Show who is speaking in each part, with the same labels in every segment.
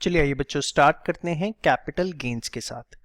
Speaker 1: चलिए आइए बच्चों स्टार्ट करते हैं कैपिटल गेन्स के साथ।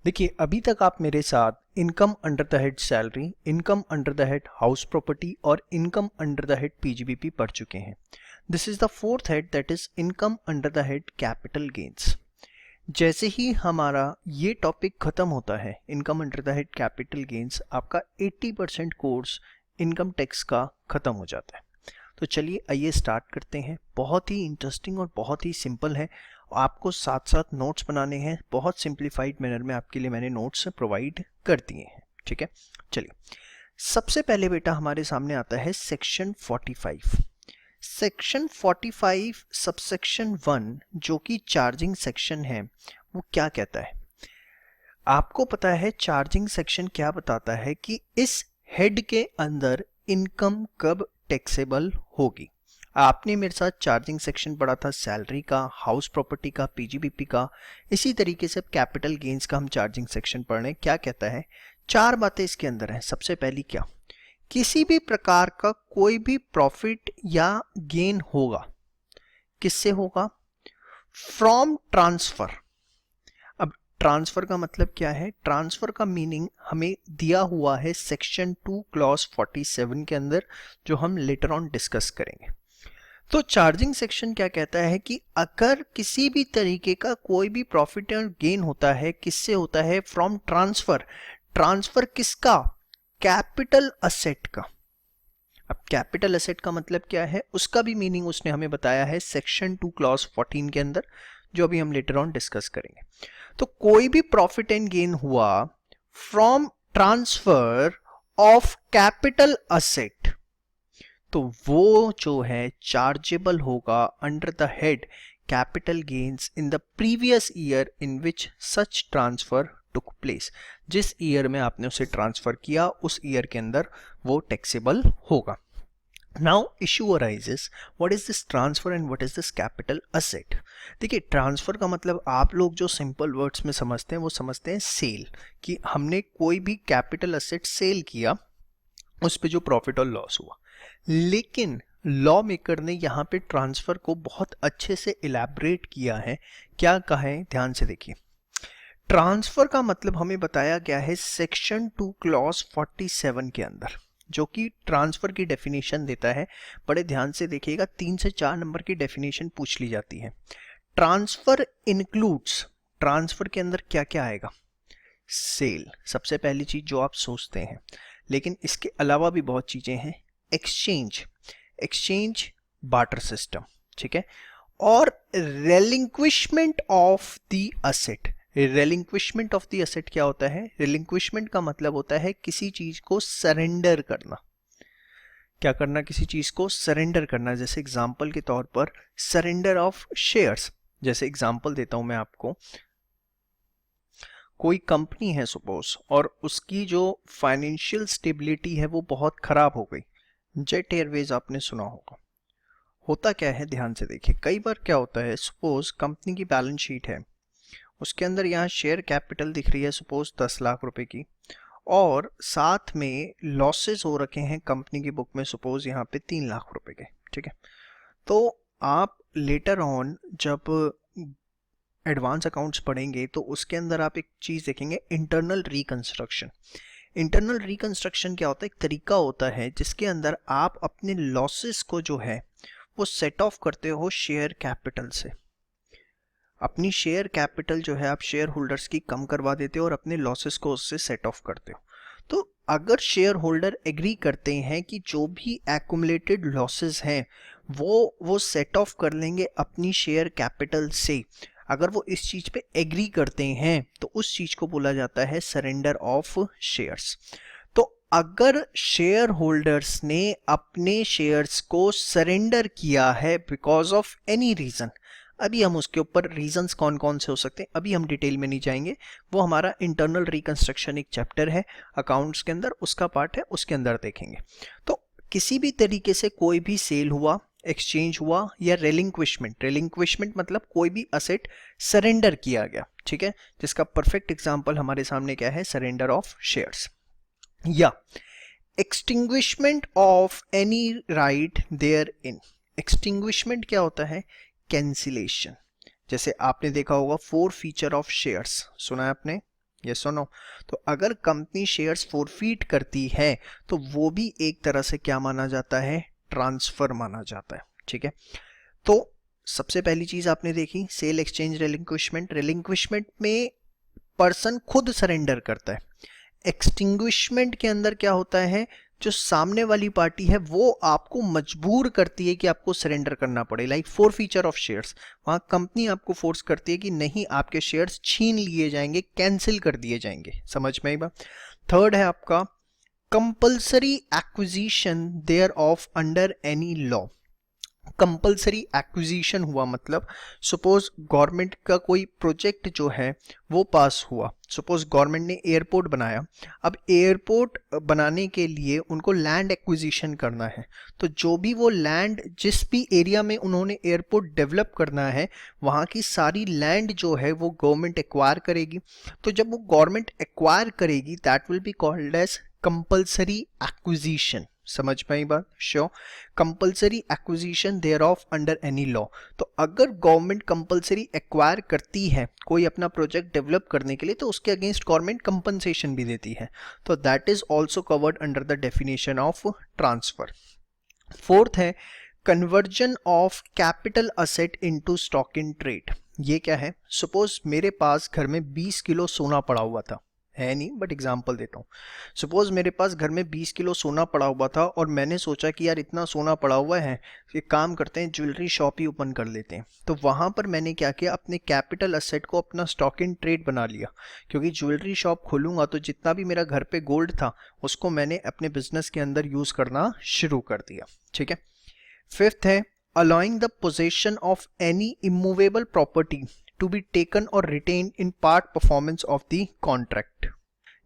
Speaker 1: देखिए अभी तक आप मेरे साथ income under the head salary, income under the head house property और income under the head PGBP पढ़ चुके हैं। This is the fourth head that is income under the head capital gains. जैसे ही हमारा ये टॉपिक खत्म होता है income under the head capital gains, आपका 80% कोर्स इनकम टैक्स का खत्म हो जाता है। तो चलिए आइए स्टार्ट करते हैं। बहुत ही इंटरेस्टिंग और बहुत ही सिंपल है। आपको साथ साथ नोट्स बनाने हैं, बहुत सिंप्लीफाइड मैनर में आपके लिए मैंने नोट्स प्रोवाइड कर दिए हैं। ठीक है, चलिए सबसे पहले बेटा हमारे सामने आता है सेक्शन 45। सेक्शन 45 सबसेक्शन 1 जो कि चार्जिंग सेक्शन है, वो क्या कहता है? आपको पता है चार्जिंग सेक्शन क्या बताता है कि इस हेड के अंदर इनकम कब टैक्सेबल होगी। आपने मेरे साथ चार्जिंग सेक्शन पढ़ा था सैलरी का, हाउस प्रॉपर्टी का, पीजीबीपी का। इसी तरीके से कैपिटल गेन्स का हम चार्जिंग सेक्शन पढ़ रहे हैं। क्या कहता है? चार बातें इसके अंदर है। सबसे पहली क्या? किसी भी प्रकार का कोई भी प्रॉफिट या गेन होगा, किससे होगा? From transfer. अब ट्रांसफर का मतलब क्या है? ट्रांसफर का मीनिंग हमें दिया हुआ है सेक्शन 2 क्लॉज 47 के अंदर, जो हम लेटर ऑन डिस्कस करेंगे। तो चार्जिंग सेक्शन क्या कहता है कि अगर किसी भी तरीके का कोई भी प्रॉफिट और गेन होता है, किससे होता है? From transfer. ट्रांसफर किसका? कैपिटल असेट का। अब कैपिटल असेट का मतलब क्या है, उसका भी मीनिंग उसने हमें बताया है सेक्शन 2 क्लॉज 14 के अंदर, जो अभी हम लेटर ऑन डिस्कस करेंगे। तो कोई भी प्रॉफिट एंड गेन हुआ from transfer of capital asset, तो वो जो है चार्जेबल होगा under the head capital gains in the previous year in which such transfer took place. जिस ईयर में आपने उसे ट्रांसफर किया, उस ईयर के अंदर वो टैक्सेबल होगा। Now issue arises, what is this transfer and what is this capital asset? देखिए ट्रांसफर का मतलब आप लोग जो सिंपल वर्ड्स में समझते हैं वो समझते हैं सेल, कि हमने कोई भी कैपिटल असेट सेल किया, उस पे जो प्रॉफिट और लॉस हुआ। लेकिन लॉ मेकर ने यहाँ पे ट्रांसफर को बहुत अच्छे से इलैबोरेट किया है। क्या कहा है? ध्यान से देखिए। ट्रांसफर का मतलब हमें बताया गया है सेक्शन 2 क्लॉज 47 के अंदर, जो कि ट्रांसफर की डेफिनेशन देता है। बड़े ध्यान से देखिएगा, 3 से 4 नंबर की डेफिनेशन पूछ ली जाती है। ट्रांसफर इंक्लूड्स, ट्रांसफर के अंदर क्या क्या आएगा? सेल, सबसे पहली चीज जो आप सोचते हैं, लेकिन इसके अलावा भी बहुत चीजें हैं। एक्सचेंज, एक्सचेंज बार्टर सिस्टम, ठीक है, और relinquishment of the asset. Relinquishment of the asset क्या होता है? रेलिंक्विशमेंट का मतलब होता है किसी चीज को सरेंडर करना। क्या करना? किसी चीज को सरेंडर करना। जैसे एग्जांपल के तौर पर सरेंडर ऑफ शेयर्स। जैसे एग्जांपल देता हूं मैं आपको, कोई कंपनी है सपोज, और उसकी जो फाइनेंशियल स्टेबिलिटी है वो बहुत खराब हो गई। जेट एयरवेज आपने सुना होगा। होता क्या है, ध्यान से देखिए, कई बार क्या होता है, सपोज कंपनी की बैलेंस शीट है, उसके अंदर यहाँ शेयर कैपिटल दिख रही है सपोज 10 लाख रुपए की, और साथ में लॉसेस हो रखे हैं कंपनी की बुक में सपोज यहाँ पे 3 लाख रुपए के। ठीक है, तो आप लेटर ऑन जब एडवांस अकाउंट्स पढ़ेंगे तो उसके अंदर आप एक चीज देखेंगे, इंटरनल रिकंस्ट्रक्शन। इंटरनल रिकंस्ट्रक्शन क्या होता है? एक तरीका होता है जिसके अंदर आप अपने लॉसेस को जो है वो सेट ऑफ करते हो शेयर कैपिटल से। अपनी शेयर कैपिटल जो है आप शेयर होल्डर्स की कम करवा देते हो और अपने लॉसेस को उससे सेट ऑफ करते हो। तो अगर शेयर होल्डर एग्री करते हैं कि जो भी एक्युमुलेटेड लॉसेस हैं वो सेट ऑफ कर लेंगे अपनी शेयर कैपिटल से, अगर वो इस चीज पे एग्री करते हैं तो उस चीज को बोला जाता है सरेंडर ऑफ शेयर्स। तो अगर शेयर होल्डर्स ने अपने शेयर्स को सरेंडर किया है बिकॉज ऑफ एनी रीजन, अभी हम उसके ऊपर रीजंस कौन कौन से हो सकते हैं अभी हम डिटेल में नहीं जाएंगे, वो हमारा इंटरनल रिकंस्ट्रक्शन एक चैप्टर है अकाउंट्स के अंदर, उसका पार्ट है, उसके अंदर देखेंगे। तो किसी भी तरीके से कोई भी सेल हुआ, एक्सचेंज हुआ, या रेलिंक्विशमेंट, रेलिंक्विशमेंट मतलब कोई भी असेट सरेंडर किया गया, ठीक है, जिसका परफेक्ट एग्जांपल हमारे सामने क्या है? Surrender of shares. या extinguishment of any right therein इन। एक्सटिंग्विशमेंट क्या होता है? कैंसिलेशन। जैसे आपने देखा होगा 4 फीचर ऑफ शेयर्स, सुना है आपने, ये सुनो। तो अगर कंपनी शेयर्स फोरफीट करती है तो वो भी एक तरह से क्या माना जाता है, ट्रांसफर माना जाता है। ठीक है, तो सबसे पहली चीज आपने देखी सेल एक्सचेंज रिलिंक्विशमेंट। रिलिंक्विशमेंट में पर्सन खुद सरेंडर करता है। एक्सटिंग्विशमेंट के अंदर क्या होता है, जो सामने वाली पार्टी है वो आपको मजबूर करती है कि आपको सरेंडर करना पड़े। लाइक 4 फीचर ऑफ शेयर्स, वहां कंपनी आपको फोर्स करती है कि नहीं, आपके शेयर्स छीन लिए जाएंगे, कैंसिल कर दिए जाएंगे। समझ में आई बात। थर्ड है आपका compulsory acquisition thereof under any law. Compulsory acquisition हुआ मतलब सपोज गवर्नमेंट का कोई प्रोजेक्ट जो है वो पास हुआ, सपोज गवर्नमेंट ने एयरपोर्ट बनाया। अब एयरपोर्ट बनाने के लिए उनको लैंड एक्विजिशन करना है, तो जो भी वो लैंड जिस भी एरिया में उन्होंने एयरपोर्ट डेवलप करना है वहाँ की सारी लैंड जो है वो गवर्नमेंट एक्वायर करेगी। तो जब वो गवर्नमेंट एक्वायर करेगी that will be called as compulsory acquisition. समझ में आई बात, sure. Compulsory acquisition thereof under any law. तो अगर गवर्नमेंट कंपल्सरी एक्वायर करती है कोई अपना प्रोजेक्ट डेवलप करने के लिए तो उसके अगेंस्ट गवर्नमेंट कंपनसेशन भी देती है, तो that is also covered under the definition of transfer. Fourth है conversion of capital asset into stock in trade. ये क्या है, सपोज मेरे पास घर में 20 किलो सोना पड़ा हुआ था, है नहीं बट एग्जांपल देता हूँ। सपोज मेरे पास घर में 20 किलो सोना पड़ा हुआ था और मैंने सोचा कि यार इतना सोना पड़ा हुआ है, एक काम करते हैं ज्वेलरी शॉप ही ओपन कर लेते हैं। तो वहाँ पर मैंने क्या किया, अपने कैपिटल असेट को अपना स्टॉक इन ट्रेड बना लिया, क्योंकि ज्वेलरी शॉप खोलूंगा तो जितना भी मेरा घर पे गोल्ड था उसको मैंने अपने बिजनेस के अंदर यूज करना शुरू कर दिया। ठीक है। फिफ्थ है allowing the possession of any immovable property to be taken or retained in part performance of the contract।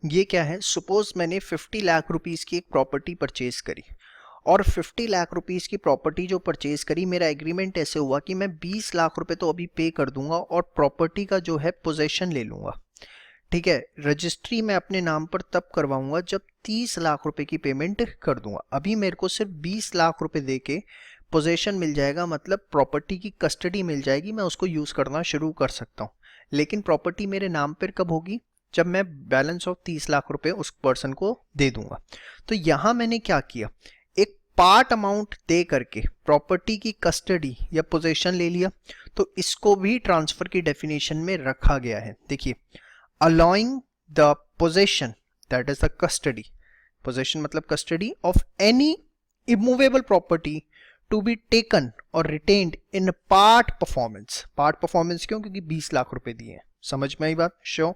Speaker 1: ये क्या है, सपोज मैंने 50 लाख रुपीस की एक प्रॉपर्टी परचेज करी और 50 लाख रुपीस की प्रॉपर्टी जो परचेज करी, मेरा एग्रीमेंट ऐसे हुआ कि मैं 20 लाख रुपए तो अभी पे कर दूंगा और प्रॉपर्टी का जो है पोजेशन ले लूंगा। ठीक है, रजिस्ट्री मैं अपने नाम पर तब करवाऊंगा जब 30 लाख रुपए की पेमेंट कर दूंगा। अभी मेरे को सिर्फ 20 लाख रुपए दे के पोजेशन मिल जाएगा, मतलब प्रॉपर्टी की कस्टडी मिल जाएगी, मैं उसको यूज करना शुरू कर सकता हूँ। लेकिन प्रॉपर्टी मेरे नाम पर कब होगी, जब मैं बैलेंस ऑफ 30 लाख रुपए उस पर्सन को दे दूंगा। तो यहां मैंने क्या किया, एक पार्ट अमाउंट दे करके प्रॉपर्टी की कस्टडी या पोजेशन ले लिया। तो इसको भी ट्रांसफर की डेफिनेशन में रखा गया है। देखिए, allowing the possession that is the custody, possession मतलब custody of any immovable property to be taken or retained in part performance. Part performance क्यों, क्योंकि 20 लाख रुपए दिए हैं। समझ में आई बात, श्योर।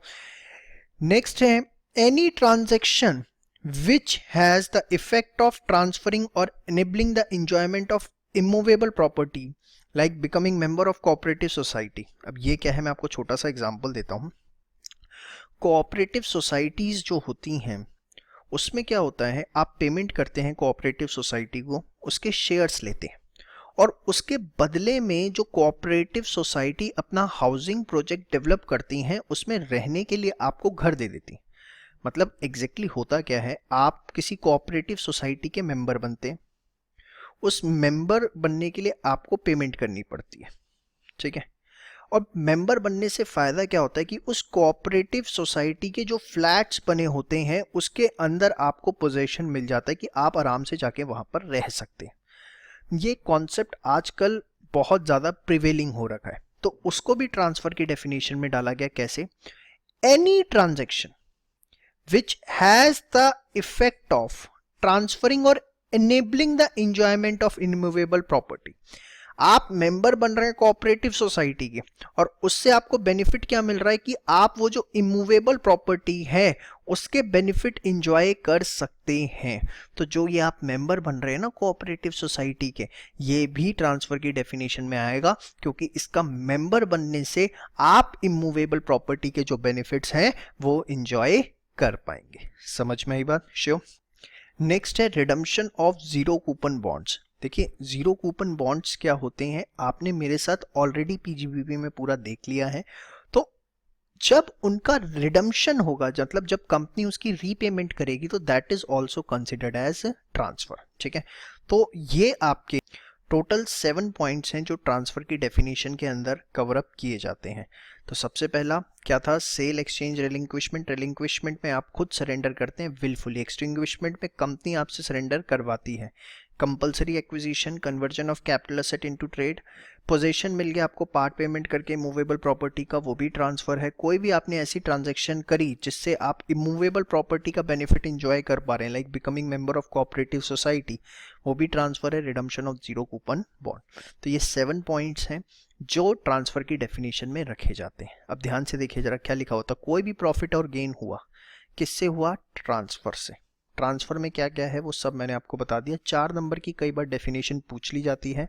Speaker 1: नेक्स्ट है any transaction which has the effect of transferring or enabling the enjoyment of immovable property like becoming member of cooperative society. अब ये क्या है, मैं आपको छोटा सा एग्जांपल देता हूं। कोऑपरेटिव सोसाइटीज जो होती हैं उसमें क्या होता है, आप पेमेंट करते हैं कोऑपरेटिव सोसाइटी को, उसके शेयर्स लेते हैं और उसके बदले में जो कोऑपरेटिव सोसाइटी अपना हाउसिंग प्रोजेक्ट डेवलप करती हैं उसमें रहने के लिए आपको घर दे देती। मतलब एग्जैक्टली होता क्या है, आप किसी कोऑपरेटिव सोसाइटी के मेंबर बनते हैं, उस मेंबर बनने के लिए आपको पेमेंट करनी पड़ती है। ठीक है, और मेंबर बनने से फायदा क्या होता है कि उस कोऑपरेटिव सोसाइटी के जो फ्लैट्स बने होते हैं उसके अंदर आपको पोजीशन मिल जाता है कि आप आराम से जाके वहां पर रह सकते हैं। ये कॉन्सेप्ट आजकल बहुत ज्यादा प्रिवेलिंग हो रखा है, तो उसको भी ट्रांसफर की डेफिनेशन में डाला गया। कैसे, any transaction which has the effect of transferring और enabling the enjoyment of immovable property। आप मेंबर बन रहे हैं कोऑपरेटिव सोसाइटी के और उससे आपको बेनिफिट क्या मिल रहा है कि आप वो जो इमूवेबल प्रॉपर्टी है उसके बेनिफिट एंजॉय कर सकते हैं। तो जो ये आप मेंबर बन रहे हैं ना कोऑपरेटिव सोसाइटी के, ये भी ट्रांसफर की डेफिनेशन में आएगा, क्योंकि इसका मेंबर बनने से आप इमूवेबल प्रॉपर्टी के जो बेनिफिट्स हैं वो एंजॉय कर पाएंगे। समझ में आई बात, श्योर। नेक्स्ट है redemption of zero coupon bonds. देखिए, जीरो कूपन बॉन्ड्स क्या होते हैं, आपने मेरे साथ ऑलरेडी पीजीबीपी में पूरा देख लिया है। तो जब उनका रिडम्पशन होगा, मतलब जब कंपनी उसकी रीपेमेंट करेगी, तो that is also considered as transfer. ठीक है, तो ये आपके टोटल 7 पॉइंट्स हैं जो ट्रांसफर की डेफिनेशन के अंदर कवर अप किए जाते हैं। तो सबसे पहला क्या था, सेल, एक्सचेंज, रिलिंक्विशमेंट। रिलिंक्विशमेंट में आप खुद सरेंडर करते हैं विलफुली, एक्सटिंग्विशमेंट में कंपनी आपसे सरेंडर करवाती है। Compulsory acquisition, conversion of capital asset into trade. Position मिल गया आपको पार्ट पेमेंट करके मूवेबल प्रॉपर्टी का, वो भी ट्रांसफर है। कोई भी आपने ऐसी ट्रांजैक्शन करी जिससे आप इमूवेबल प्रॉपर्टी का बेनिफिट एंजॉय कर पा रहे हैं, like becoming member of cooperative society, वो भी ट्रांसफर है। Redemption of zero coupon bond. तो ये 7 पॉइंट्स हैं जो ट्रांसफर की डेफिनेशन में रखे जाते हैं। अब ध्यान से देखिए जरा क्या लिखा होता है, कोई भी प्रॉफिट और गेन हुआ किससे हुआ, ट्रांसफर से। ट्रांसफर में क्या क्या है वो सब मैंने आपको बता दिया। 4 नंबर की कई बार डेफिनेशन पूछ ली जाती है।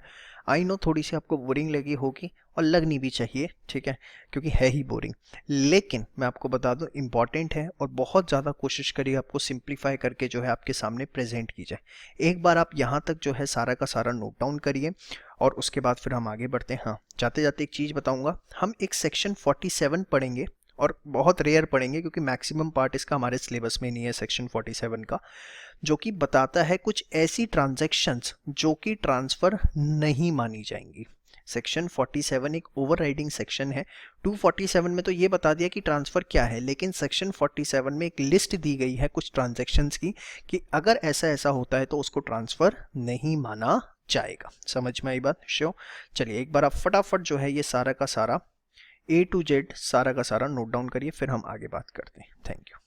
Speaker 1: आई नो थोड़ी सी आपको बोरिंग लगी होगी और लगनी भी चाहिए, ठीक है, क्योंकि है ही बोरिंग, लेकिन मैं आपको बता दूं इंपॉर्टेंट है और बहुत ज़्यादा कोशिश करिए आपको सिंप्लीफाई करके जो है आपके सामने प्रेजेंट की जाए। एक बार आप यहाँ तक जो है सारा का सारा नोट डाउन करिए और उसके बाद फिर हम आगे बढ़ते हैं। हाँ, जाते जाते एक चीज़ बताऊँगा, हम एक सेक्शन 47 पढ़ेंगे और बहुत रेयर पढ़ेंगे क्योंकि मैक्सिमम पार्ट इसका हमारे सिलेबस में नहीं है, सेक्शन 47 का, जो कि बताता है कुछ ऐसी ट्रांजैक्शंस जो कि ट्रांसफर नहीं मानी जाएंगी। सेक्शन 47 एक ओवरराइडिंग सेक्शन है। 247 में तो ये बता दिया कि ट्रांसफर क्या है, लेकिन सेक्शन 47 में एक लिस्ट दी गई है कुछ ट्रांजैक्शंस की कि अगर ऐसा ऐसा होता है तो उसको ट्रांसफर नहीं माना जाएगा। समझ में आई बात? श्योर। चलिए एक बार आप फटाफट जो है ये सारा का सारा A to Z सारा का सारा नोट डाउन करिए, फिर हम आगे बात करते हैं। Thank you.